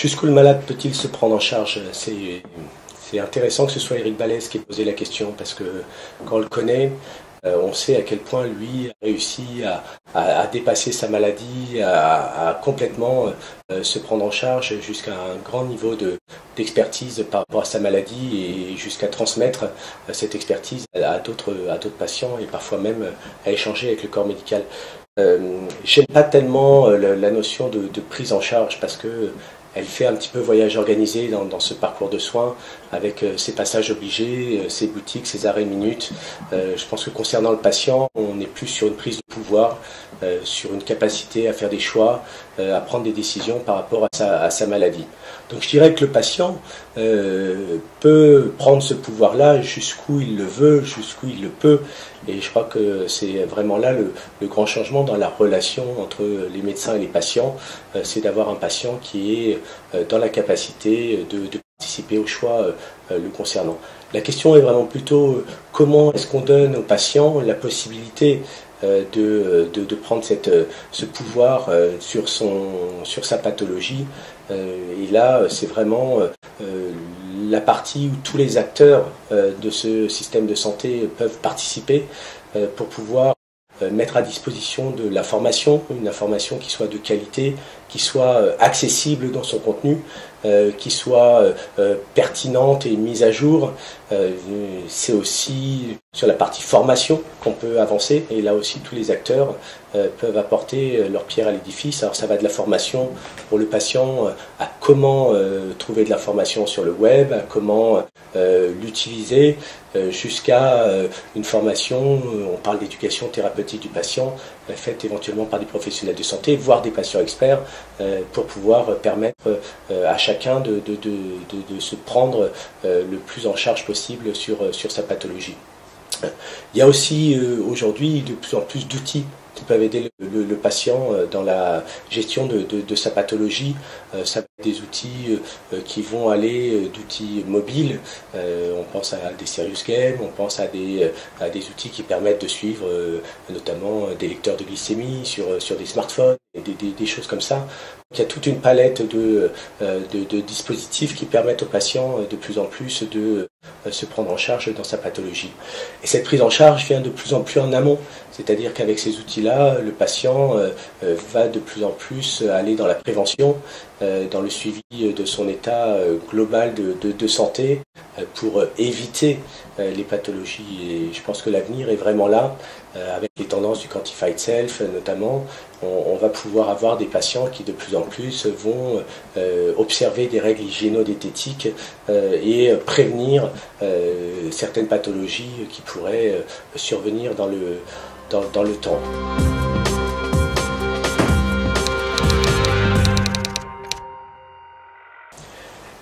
Jusqu'où le malade peut-il se prendre en charge? C'est intéressant que ce soit Eric Balès qui ait posé la question, parce que quand on le connaît, on sait à quel point lui a réussi à dépasser sa maladie, à complètement se prendre en charge jusqu'à un grand niveau d'expertise par rapport à sa maladie et jusqu'à transmettre cette expertise à d'autres patients et parfois même à échanger avec le corps médical. J'aime pas tellement la notion de prise en charge, parce que elle fait un petit peu voyage organisé dans ce parcours de soins, avec ses passages obligés, ses boutiques, ses arrêts minutes. Je pense que concernant le patient, on est plus sur une prise de pouvoir, sur une capacité à faire des choix, à prendre des décisions par rapport à sa maladie. Donc je dirais que le patient peut prendre ce pouvoir-là jusqu'où il le veut, jusqu'où il le peut. Et je crois que c'est vraiment là le grand changement dans la relation entre les médecins et les patients. C'est d'avoir un patient qui est dans la capacité de participer au choix le concernant. La question est vraiment plutôt comment est-ce qu'on donne au patient la possibilité de prendre ce pouvoir sur sa pathologie. Et là, c'est vraiment la partie où tous les acteurs de ce système de santé peuvent participer pour pouvoir mettre à disposition de la formation, une information qui soit de qualité, qui soit accessible dans son contenu, qui soit pertinente et mise à jour. C'est aussi sur la partie formation qu'on peut avancer, et là aussi tous les acteurs peuvent apporter leur pierre à l'édifice. Alors ça va de la formation pour le patient à comment trouver de l'information sur le web, à comment l'utiliser, jusqu'à une formation, on parle d'éducation thérapeutique du patient, faite éventuellement par des professionnels de santé, voire des patients experts, pour pouvoir permettre à chacun de se prendre le plus en charge possible sur sa pathologie. Il y a aussi aujourd'hui de plus en plus d'outils qui peuvent aider le patient dans la gestion de sa pathologie. Ça va être des outils qui vont aller d'outils mobiles. On pense à des serious games, on pense à des outils qui permettent de suivre notamment des lecteurs de glycémie sur des smartphones, et des choses comme ça. Il y a toute une palette de dispositifs qui permettent aux patients de plus en plus de se prendre en charge dans sa pathologie. Et cette prise en charge vient de plus en plus en amont, c'est-à-dire qu'avec ces outils-là, le patient va de plus en plus aller dans la prévention, dans le suivi de son état global de santé, pour éviter les pathologies. Et je pense que l'avenir est vraiment là, avec les tendances du Quantified Self notamment. On va pouvoir avoir des patients qui de plus en plus vont observer des règles hygiéno-diététiques et prévenir certaines pathologies qui pourraient survenir dans le temps.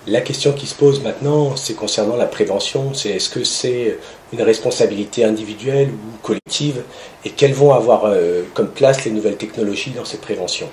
La question qui se pose maintenant, c'est concernant la prévention, c'est est-ce que c'est une responsabilité individuelle ou collective, et quelles vont avoir comme place les nouvelles technologies dans cette prévention?